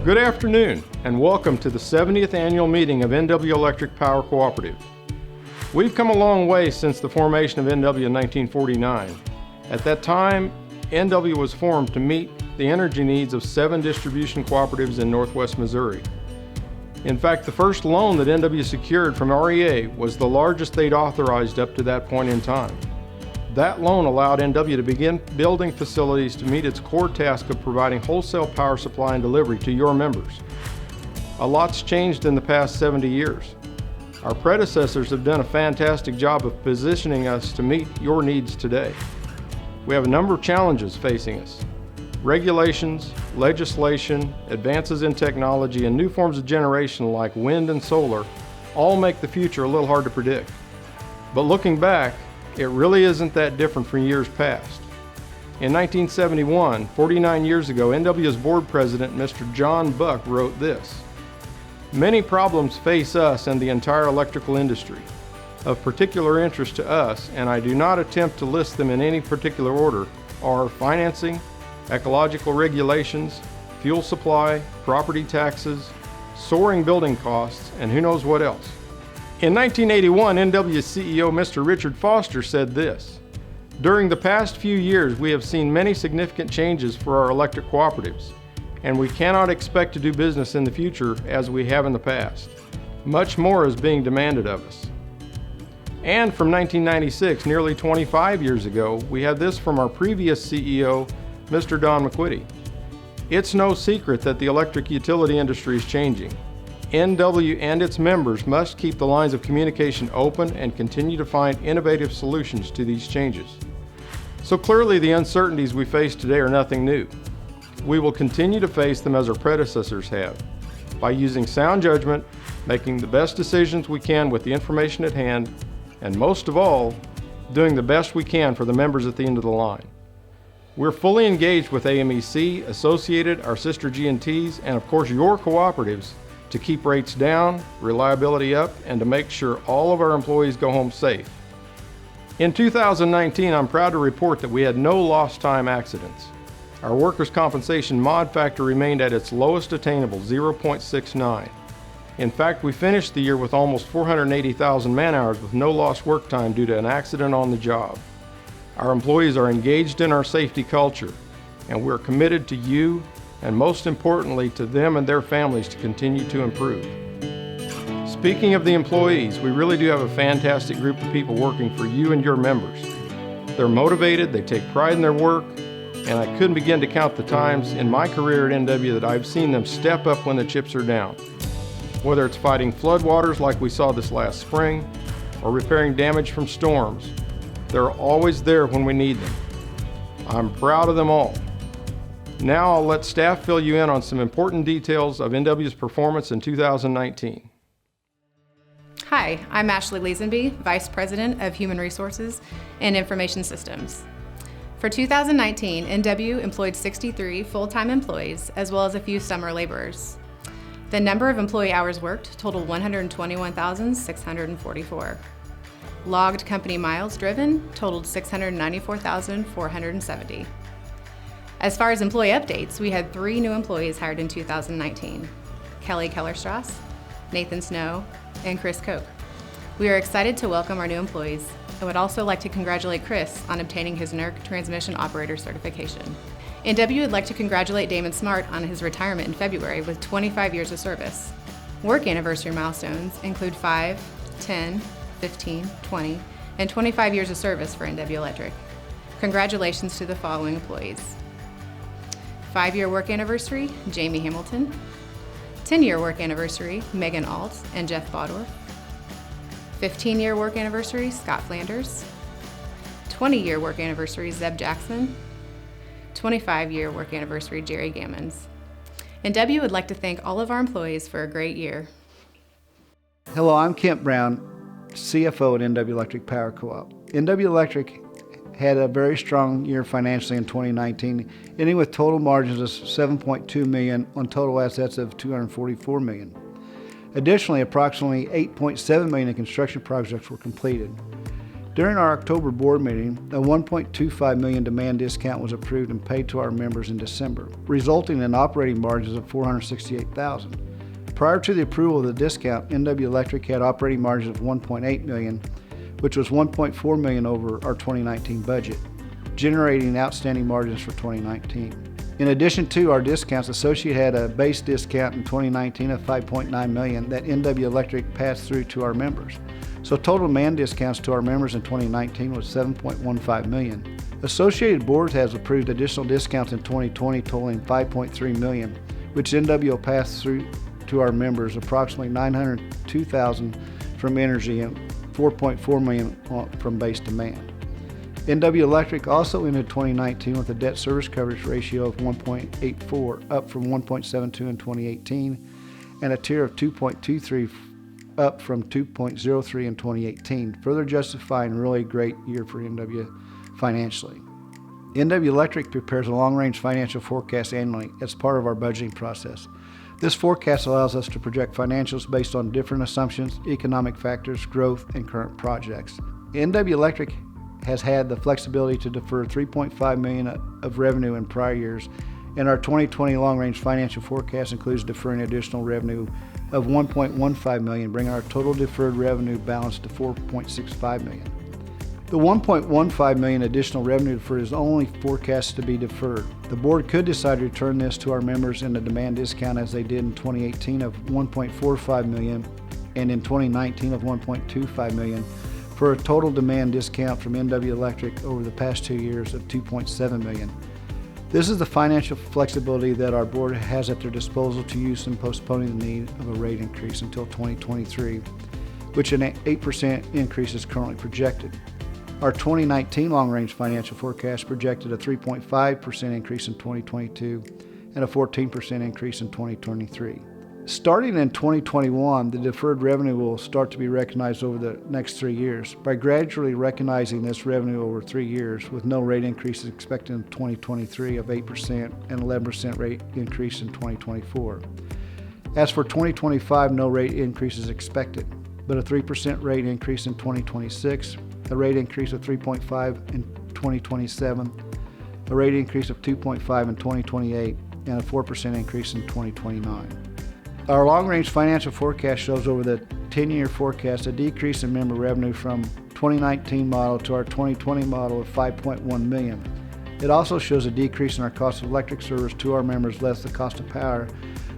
Good afternoon, and welcome to the 70th annual meeting of NW Electric Power Cooperative. We've come a long way since the formation of NW in 1949. At that time, NW was formed to meet the energy needs of 7 distribution cooperatives in northwest Missouri. In fact, the first loan that NW secured from REA was the largest they'd authorized up to that point in time. That loan allowed NW to begin building facilities to meet its core task of providing wholesale power supply and delivery to your members. A lot's changed in the past 70 years. Our predecessors have done a fantastic job of positioning us to meet your needs today. We have a number of challenges facing us. Regulations, legislation, advances in technology, and new forms of generation like wind and solar all make the future a little hard to predict. But looking back, it really isn't that different from years past. In 1971, 49 years ago, NW's board president, Mr. John Buck, wrote this: "Many problems face us and the entire electrical industry. Of particular interest to us, and I do not attempt to list them in any particular order, are financing, ecological regulations, fuel supply, property taxes, soaring building costs, and who knows what else." In 1981, NW's CEO, Mr. Richard Foster, said this: "During the past few years, we have seen many significant changes for our electric cooperatives, and we cannot expect to do business in the future as we have in the past. Much more is being demanded of us." And from 1996, nearly 25 years ago, we had this from our previous CEO, Mr. Don McQuitty: "It's no secret that the electric utility industry is changing. NW and its members must keep the lines of communication open and continue to find innovative solutions to these changes." So clearly the uncertainties we face today are nothing new. We will continue to face them as our predecessors have, by using sound judgment, making the best decisions we can with the information at hand, and most of all, doing the best we can for the members at the end of the line. We're fully engaged with AMEC, Associated, our sister G&Ts, and of course your cooperatives, to keep rates down, reliability up, and to make sure all of our employees go home safe. In 2019, I'm proud to report that we had no lost time accidents. Our workers' compensation mod factor remained at its lowest attainable, 0.69. In fact, we finished the year with almost 480,000 man-hours with no lost work time due to an accident on the job. Our employees are engaged in our safety culture, and we're committed to you, and most importantly to them and their families, to continue to improve. Speaking of the employees, we really do have a fantastic group of people working for you and your members. They're motivated, they take pride in their work, and I couldn't begin to count the times in my career at NW that I've seen them step up when the chips are down. Whether it's fighting floodwaters like we saw this last spring, or repairing damage from storms, they're always there when we need them. I'm proud of them all. Now I'll let staff fill you in on some important details of NW's performance in 2019. Hi, I'm Ashley Leesenby, Vice President of Human Resources and Information Systems. For 2019, NW employed 63 full-time employees as well as a few summer laborers. The number of employee hours worked totaled 121,644. Logged company miles driven totaled 694,470. As far as employee updates, we had 3 new employees hired in 2019: Kelly Kellerstrass, Nathan Snow, and Chris Koch. We are excited to welcome our new employees and would also like to congratulate Chris on obtaining his NERC Transmission Operator certification. NW would like to congratulate Damon Smart on his retirement in February with 25 years of service. Work anniversary milestones include 5, 10, 15, 20, and 25 years of service for NW Electric. Congratulations to the following employees: 5-year work anniversary, Jamie Hamilton. 10-year work anniversary, Megan Alt and Jeff Bodorf. 15-year work anniversary, Scott Flanders. 20-year work anniversary, Zeb Jackson. 25-year work anniversary, Jerry Gammons. NW would like to thank all of our employees for a great year. Hello, I'm Kent Brown, CFO at NW Electric Power Co-op. NW Electric had a very strong year financially in 2019, ending with total margins of $7.2 million on total assets of $244 million. Additionally, approximately $8.7 million in construction projects were completed. During our October board meeting, a $1.25 million demand discount was approved and paid to our members in December, resulting in operating margins of $468,000. Prior to the approval of the discount, NW Electric had operating margins of $1.8 million, which was $1.4 million over our 2019 budget, generating outstanding margins for 2019. In addition to our discounts, Associate had a base discount in 2019 of $5.9 million that NW Electric passed through to our members. So total demand discounts to our members in 2019 was $7.15 million. Associated Boards has approved additional discounts in 2020 totaling $5.3 million, which NW will pass through to our members approximately $902,000 from energy and $4.4 million from base demand. NW Electric also ended 2019 with a debt service coverage ratio of 1.84, up from 1.72 in 2018, and a tier of 2.23, up from 2.03 in 2018, further justifying a really great year for NW financially. NW Electric prepares a long-range financial forecast annually as part of our budgeting process. This forecast allows us to project financials based on different assumptions, economic factors, growth, and current projects. NW Electric has had the flexibility to defer $3.5 million of revenue in prior years, and our 2020 long-range financial forecast includes deferring additional revenue of $1.15 million, bringing our total deferred revenue balance to $4.65 million. The $1.15 million additional revenue deferred is only forecast to be deferred. The board could decide to return this to our members in a demand discount as they did in 2018 of $1.45 million and in 2019 of $1.25 million, for a total demand discount from NW Electric over the past 2 years of $2.7 million. This is the financial flexibility that our board has at their disposal to use in postponing the need of a rate increase until 2023, which an 8% increase is currently projected. Our 2019 long-range financial forecast projected a 3.5% increase in 2022 and a 14% increase in 2023. Starting in 2021, the deferred revenue will start to be recognized over the next 3 years. By gradually recognizing this revenue over 3 years with no rate increases expected in 2023 of 8% and 11% rate increase in 2024. As for 2025, no rate increase is expected, but a 3% rate increase in 2026, a rate increase of 3.5 in 2027, a rate increase of 2.5 in 2028, and a 4% increase in 2029. Our long-range financial forecast shows over the 10-year forecast a decrease in member revenue from 2019 model to our 2020 model of $5.1 million. It also shows a decrease in our cost of electric service to our members less the cost of power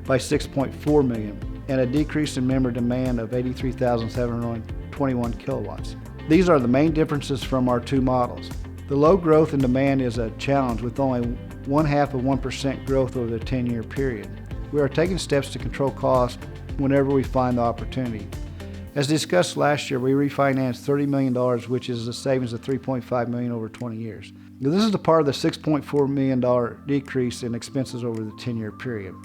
by $6.4 million, and a decrease in member demand of 83,721 kilowatts. These are the main differences from our two models. The low growth in demand is a challenge with only 0.5% growth over the 10-year period. We are taking steps to control costs whenever we find the opportunity. As discussed last year, we refinanced $30 million, which is a savings of $3.5 million over 20 years. Now, this is the part of the $6.4 million decrease in expenses over the 10-year period.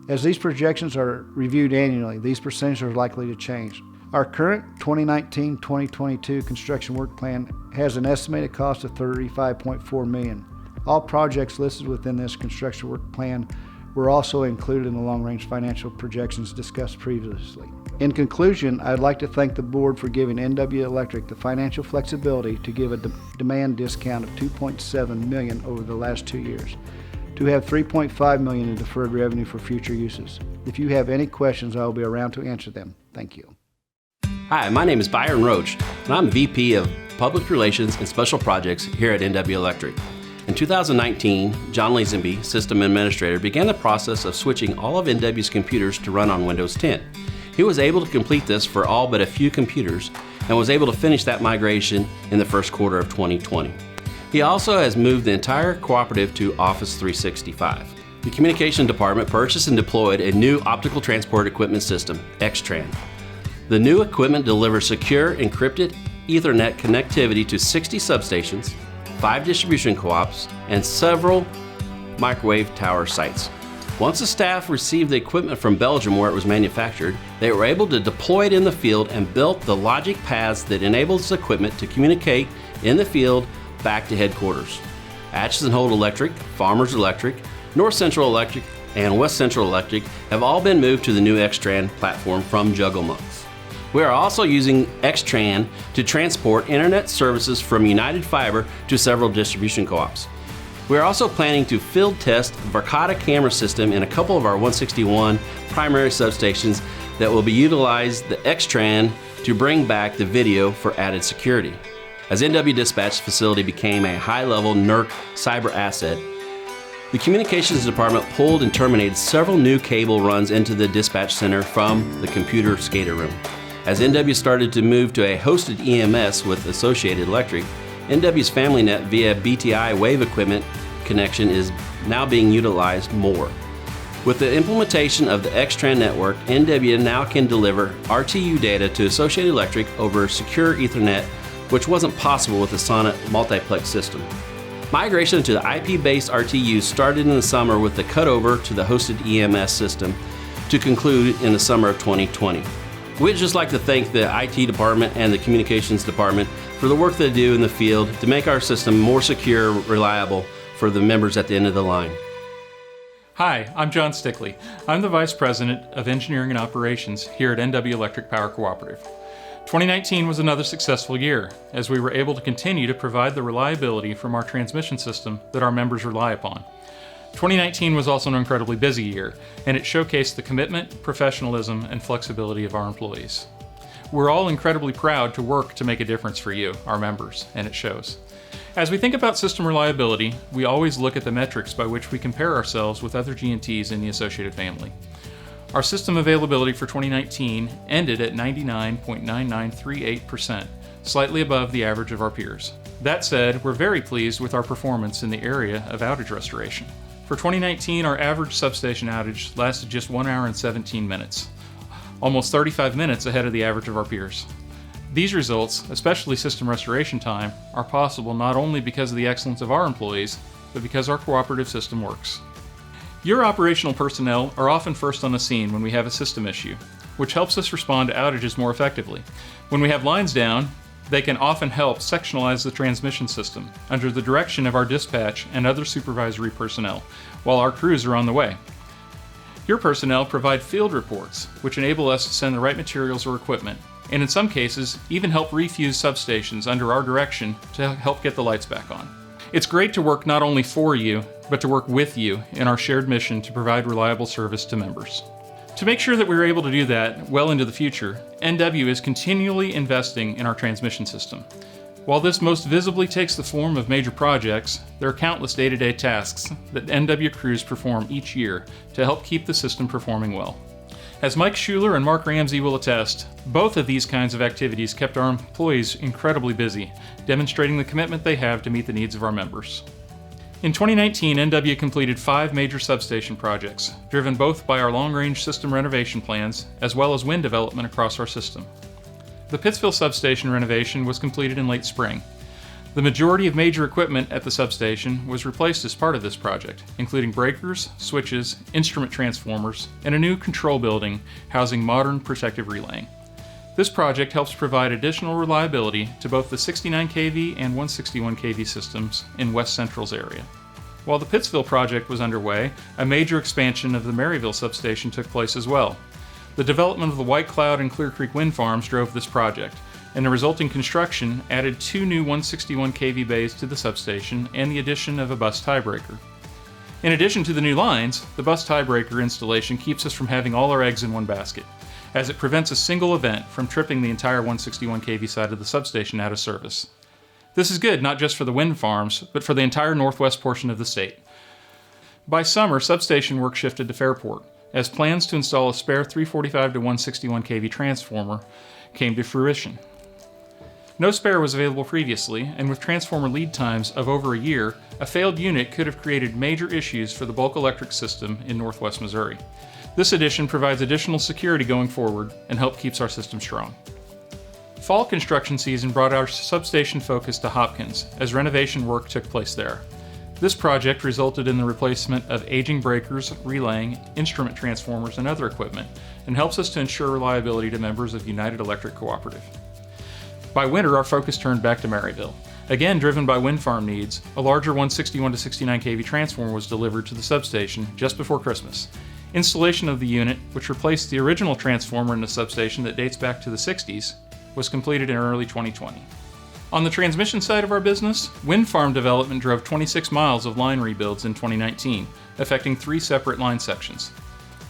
As these projections are reviewed annually, these percentages are likely to change. Our current 2019-2022 construction work plan has an estimated cost of $35.4 million. All projects listed within this construction work plan were also included in the long-range financial projections discussed previously. In conclusion, I'd like to thank the board for giving NW Electric the financial flexibility to give a demand discount of $2.7 million over the last 2 years, to have $3.5 million in deferred revenue for future uses. If you have any questions, I will be around to answer them. Thank you. Hi, my name is Byron Roach, and I'm VP of Public Relations and Special Projects here at NW Electric. In 2019, John Lazenby, System Administrator, began the process of switching all of NW's computers to run on Windows 10. He was able to complete this for all but a few computers and was able to finish that migration in the first quarter of 2020. He also has moved the entire cooperative to Office 365. The Communication Department purchased and deployed a new optical transport equipment system, X-Tran. The new equipment delivers secure, encrypted Ethernet connectivity to 60 substations, 5 distribution co-ops, and several microwave tower sites. Once the staff received the equipment from Belgium where it was manufactured, they were able to deploy it in the field and built the logic paths that enable this equipment to communicate in the field back to headquarters. Atchison Holt Electric, Farmers Electric, North Central Electric, and West Central Electric have all been moved to the new X-Tran platform from Juggle Monks. We are also using Xtran to transport internet services from United Fiber to several distribution co-ops. We are also planning to field test the Verkada camera system in a couple of our 161 primary substations that will utilize the Xtran to bring back the video for added security. As NW Dispatch facility became a high-level NERC cyber asset, the communications department pulled and terminated several new cable runs into the dispatch center from the computer SCADA room. As NW started to move to a hosted EMS with Associated Electric, NW's FamilyNet via BTI wave equipment connection is now being utilized more. With the implementation of the Xtran network, NW now can deliver RTU data to Associated Electric over secure Ethernet, which wasn't possible with the Sonnet multiplex system. Migration to the IP-based RTU started in the summer with the cutover to the hosted EMS system to conclude in the summer of 2020. We'd just like to thank the IT department and the communications department for the work they do in the field to make our system more secure, reliable for the members at the end of the line. Hi, I'm John Stickley. I'm the Vice President of Engineering and Operations here at NW Electric Power Cooperative. 2019 was another successful year, as we were able to continue to provide the reliability from our transmission system that our members rely upon. 2019 was also an incredibly busy year, and it showcased the commitment, professionalism, and flexibility of our employees. We're all incredibly proud to work to make a difference for you, our members, and it shows. As we think about system reliability, we always look at the metrics by which we compare ourselves with other G&Ts in the Associated family. Our system availability for 2019 ended at 99.9938%, slightly above the average of our peers. That said, we're very pleased with our performance in the area of outage restoration. For 2019, our average substation outage lasted just 1 hour and 17 minutes, almost 35 minutes ahead of the average of our peers. These results, especially system restoration time, are possible not only because of the excellence of our employees, but because our cooperative system works. Your operational personnel are often first on the scene when we have a system issue, which helps us respond to outages more effectively. When we have lines down, they can often help sectionalize the transmission system under the direction of our dispatch and other supervisory personnel, while our crews are on the way. Your personnel provide field reports, which enable us to send the right materials or equipment, and in some cases, even help refuse substations under our direction to help get the lights back on. It's great to work not only for you, but to work with you in our shared mission to provide reliable service to members. To make sure that we are able to do that well into the future, NW is continually investing in our transmission system. While this most visibly takes the form of major projects, there are countless day-to-day tasks that NW crews perform each year to help keep the system performing well. As Mike Schuler and Mark Ramsey will attest, both of these kinds of activities kept our employees incredibly busy, demonstrating the commitment they have to meet the needs of our members. In 2019, NW completed 5 major substation projects, driven both by our long-range system renovation plans as well as wind development across our system. The Pittsville substation renovation was completed in late spring. The majority of major equipment at the substation was replaced as part of this project, including breakers, switches, instrument transformers, and a new control building housing modern protective relaying. This project helps provide additional reliability to both the 69 kV and 161 kV systems in West Central's area. While the Pittsville project was underway, a major expansion of the Maryville substation took place as well. The development of the White Cloud and Clear Creek wind farms drove this project, and the resulting construction added 2 new 161 kV bays to the substation and the addition of a bus tiebreaker. In addition to the new lines, the bus tiebreaker installation keeps us from having all our eggs in one basket, as it prevents a single event from tripping the entire 161 kV side of the substation out of service. This is good not just for the wind farms, but for the entire northwest portion of the state. By summer, substation work shifted to Fairport, as plans to install a spare 345 to 161 kV transformer came to fruition. No spare was available previously, and with transformer lead times of over a year, a failed unit could have created major issues for the bulk electric system in northwest Missouri. This addition provides additional security going forward and helps keep our system strong. Fall construction season brought our substation focus to Hopkins, as renovation work took place there. This project resulted in the replacement of aging breakers, relaying, instrument transformers, and other equipment, and helps us to ensure reliability to members of United Electric Cooperative. By winter, our focus turned back to Maryville. Again, driven by wind farm needs, a larger 161 to 69 kV transformer was delivered to the substation just before Christmas. Installation of the unit, which replaced the original transformer in the substation that dates back to the 60s, was completed in early 2020. On the transmission side of our business, wind farm development drove 26 miles of line rebuilds in 2019, affecting 3 separate line sections.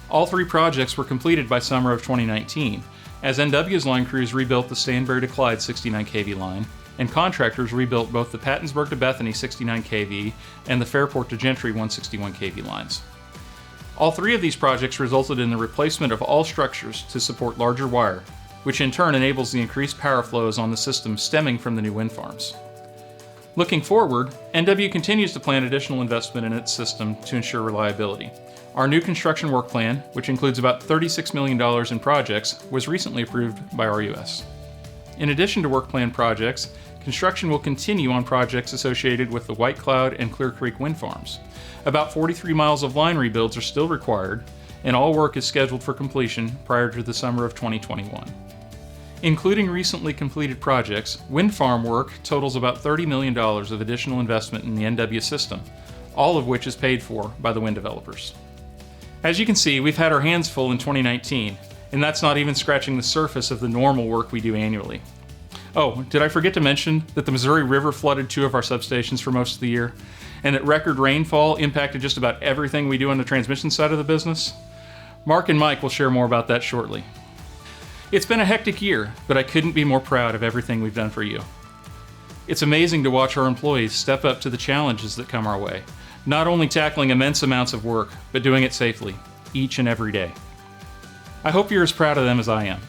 All 3 projects were completed by summer of 2019, as NW's line crews rebuilt the Stanberry to Clyde 69 kV line, and contractors rebuilt both the Pattonsburg to Bethany 69 kV and the Fairport to Gentry 161 kV lines. All 3 of these projects resulted in the replacement of all structures to support larger wire, which in turn enables the increased power flows on the system stemming from the new wind farms. Looking forward, NW continues to plan additional investment in its system to ensure reliability. Our new construction work plan, which includes about $36 million in projects, was recently approved by RUS. In addition to work plan projects, construction will continue on projects associated with the White Cloud and Clear Creek wind farms. About 43 miles of line rebuilds are still required, and all work is scheduled for completion prior to the summer of 2021. Including recently completed projects, wind farm work totals about $30 million of additional investment in the NW system, all of which is paid for by the wind developers. As you can see, we've had our hands full in 2019, and that's not even scratching the surface of the normal work we do annually. Oh, did I forget to mention that the Missouri River flooded 2 of our substations for most of the year, and that record rainfall impacted just about everything we do on the transmission side of the business? Mark and Mike will share more about that shortly. It's been a hectic year, but I couldn't be more proud of everything we've done for you. It's amazing to watch our employees step up to the challenges that come our way, not only tackling immense amounts of work, but doing it safely, each and every day. I hope you're as proud of them as I am.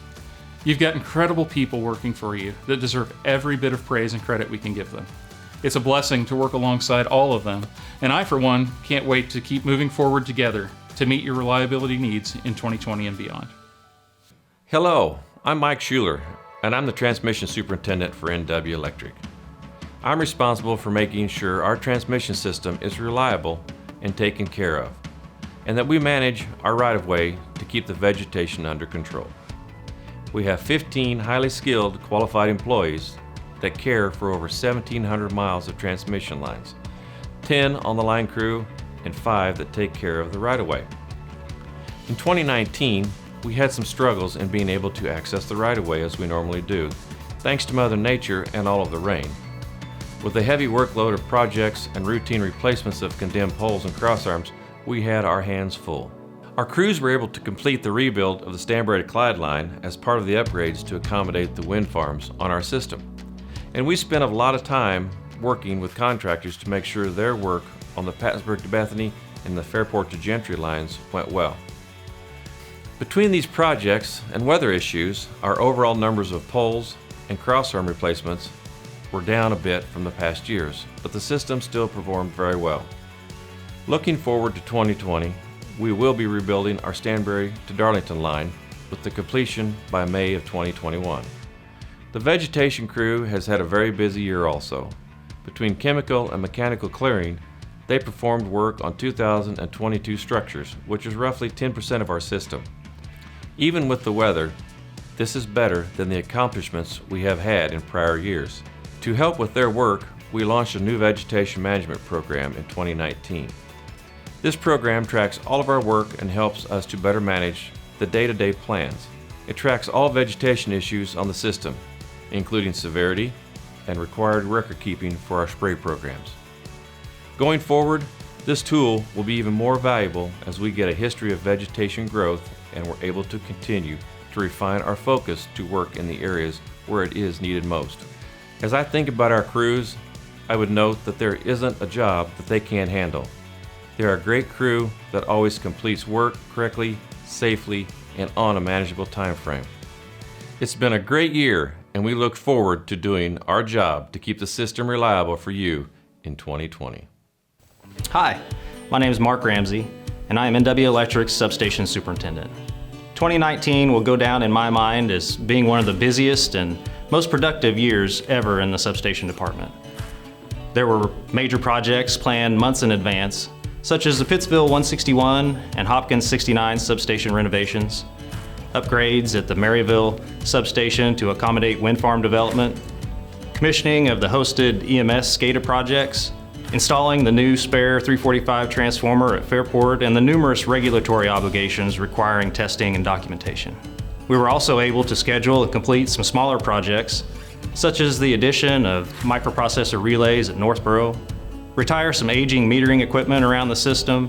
You've got incredible people working for you that deserve every bit of praise and credit we can give them. It's a blessing to work alongside all of them, and I, for one, can't wait to keep moving forward together to meet your reliability needs in 2020 and beyond. Hello, I'm Mike Schuler, and I'm the Transmission Superintendent for NW Electric. I'm responsible for making sure our transmission system is reliable and taken care of, and that we manage our right-of-way to keep the vegetation under control. We have 15 highly skilled, qualified employees that care for over 1,700 miles of transmission lines, 10 on the line crew, and 5 that take care of the right-of-way. In 2019, we had some struggles in being able to access the right-of-way as we normally do, thanks to Mother Nature and all of the rain. With the heavy workload of projects and routine replacements of condemned poles and crossarms, we had our hands full. Our crews were able to complete the rebuild of the Stanberry to Clyde line as part of the upgrades to accommodate the wind farms on our system. And we spent a lot of time working with contractors to make sure their work on the Pattonsburg to Bethany and the Fairport to Gentry lines went well. Between these projects and weather issues, our overall numbers of poles and crossarm replacements were down a bit from the past years, but the system still performed very well. Looking forward to 2020, we will be rebuilding our Stanberry to Darlington line with the completion by May of 2021. The vegetation crew has had a very busy year also. Between chemical and mechanical clearing, they performed work on 2,022 structures, which is roughly 10% of our system. Even with the weather, this is better than the accomplishments we have had in prior years. To help with their work, we launched a new vegetation management program in 2019. This program tracks all of our work and helps us to better manage the day-to-day plans. It tracks all vegetation issues on the system, including severity and required record keeping for our spray programs. Going forward, this tool will be even more valuable as we get a history of vegetation growth and we're able to continue to refine our focus to work in the areas where it is needed most. As I think about our crews, I would note that there isn't a job that they can't handle. They are a great crew that always completes work correctly, safely, and on a manageable time frame. It's been a great year, and we look forward to doing our job to keep the system reliable for you in 2020. Hi, my name is Mark Ramsey, and I am NW Electric's Substation Superintendent. 2019 will go down in my mind as being one of the busiest and most productive years ever in the substation department. There were major projects planned months in advance, such as the Pittsville 161 and Hopkins 69 substation renovations, upgrades at the Maryville substation to accommodate wind farm development, commissioning of the hosted EMS SCADA projects, installing the new spare 345 transformer at Fairport, and the numerous regulatory obligations requiring testing and documentation. We were also able to schedule and complete some smaller projects, such as the addition of microprocessor relays at Northborough, retire some aging metering equipment around the system,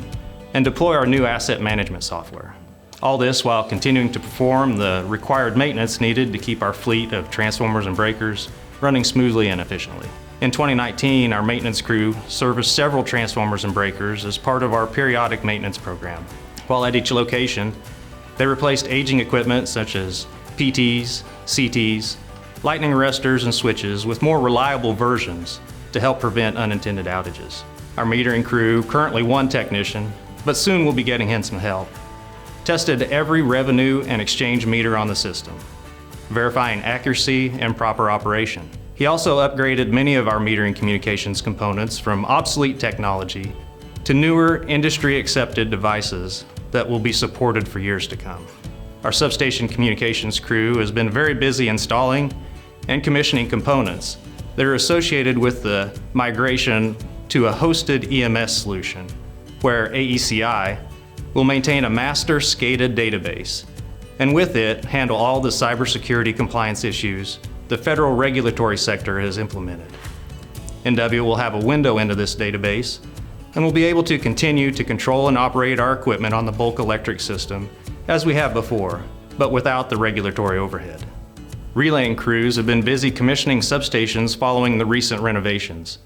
and deploy our new asset management software. All this while continuing to perform the required maintenance needed to keep our fleet of transformers and breakers running smoothly and efficiently. In 2019, our maintenance crew serviced several transformers and breakers as part of our periodic maintenance program. While at each location, they replaced aging equipment such as PTs, CTs, lightning arresters, and switches with more reliable versions to help prevent unintended outages. Our metering crew, currently one technician, but soon will be getting in some help, tested every revenue and exchange meter on the system, verifying accuracy and proper operation. He also upgraded many of our metering communications components from obsolete technology to newer industry-accepted devices that will be supported for years to come. Our substation communications crew has been very busy installing and commissioning components that are associated with the migration to a hosted EMS solution, where AECI will maintain a master SCADA database, and with it handle all the cybersecurity compliance issues the federal regulatory sector has implemented. NW will have a window into this database and will be able to continue to control and operate our equipment on the bulk electric system as we have before, but without the regulatory overhead. Relaying crews have been busy commissioning substations following the recent renovations.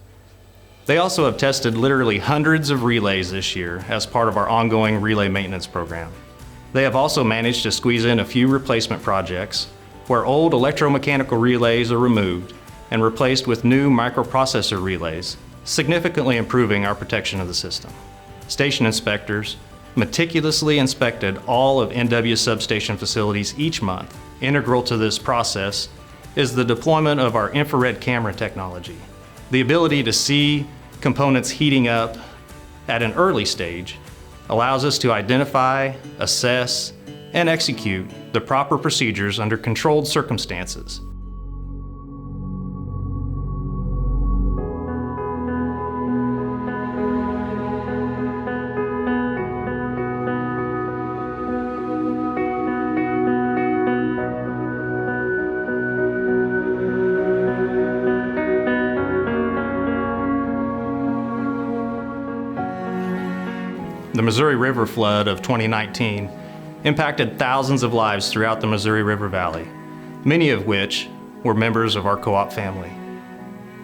They also have tested literally hundreds of relays this year as part of our ongoing relay maintenance program. They have also managed to squeeze in a few replacement projects where old electromechanical relays are removed and replaced with new microprocessor relays, significantly improving our protection of the system. Station inspectors meticulously inspected all of NW's substation facilities each month. Integral to this process is the deployment of our infrared camera technology. The ability to see components heating up at an early stage allows us to identify, assess, and execute the proper procedures under controlled circumstances. The Missouri River flood of 2019 impacted thousands of lives throughout the Missouri River Valley, many of which were members of our co-op family.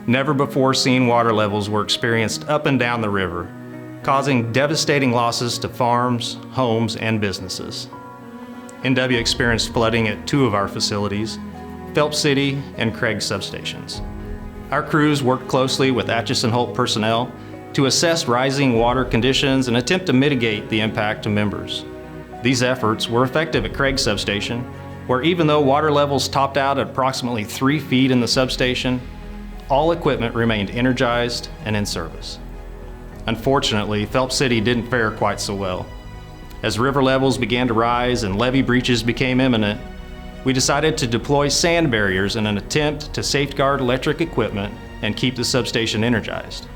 Never before seen water levels were experienced up and down the river, causing devastating losses to farms, homes, and businesses. NW experienced flooding at two of our facilities, Phelps City and Craig substations. Our crews worked closely with Atchison Holt personnel to assess rising water conditions and attempt to mitigate the impact to members. These efforts were effective at Craig substation, where even though water levels topped out at approximately 3 feet in the substation, all equipment remained energized and in service. Unfortunately, Phelps City didn't fare quite so well. As river levels began to rise and levee breaches became imminent, we decided to deploy sand barriers in an attempt to safeguard electric equipment and keep the substation energized.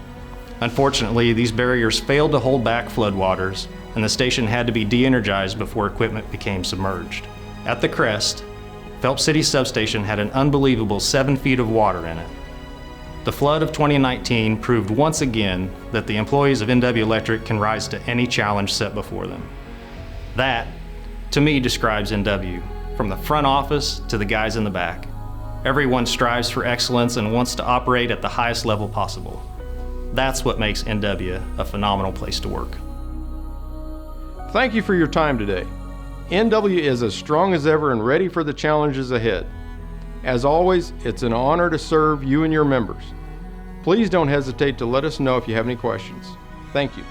Unfortunately, these barriers failed to hold back floodwaters, and the station had to be de-energized before equipment became submerged. At the crest, Phelps City substation had an unbelievable 7 feet of water in it. The flood of 2019 proved once again that the employees of NW Electric can rise to any challenge set before them. That, to me, describes NW, from the front office to the guys in the back. Everyone strives for excellence and wants to operate at the highest level possible. That's what makes NW a phenomenal place to work. Thank you for your time today. NW is as strong as ever and ready for the challenges ahead. As always, it's an honor to serve you and your members. Please don't hesitate to let us know if you have any questions. Thank you.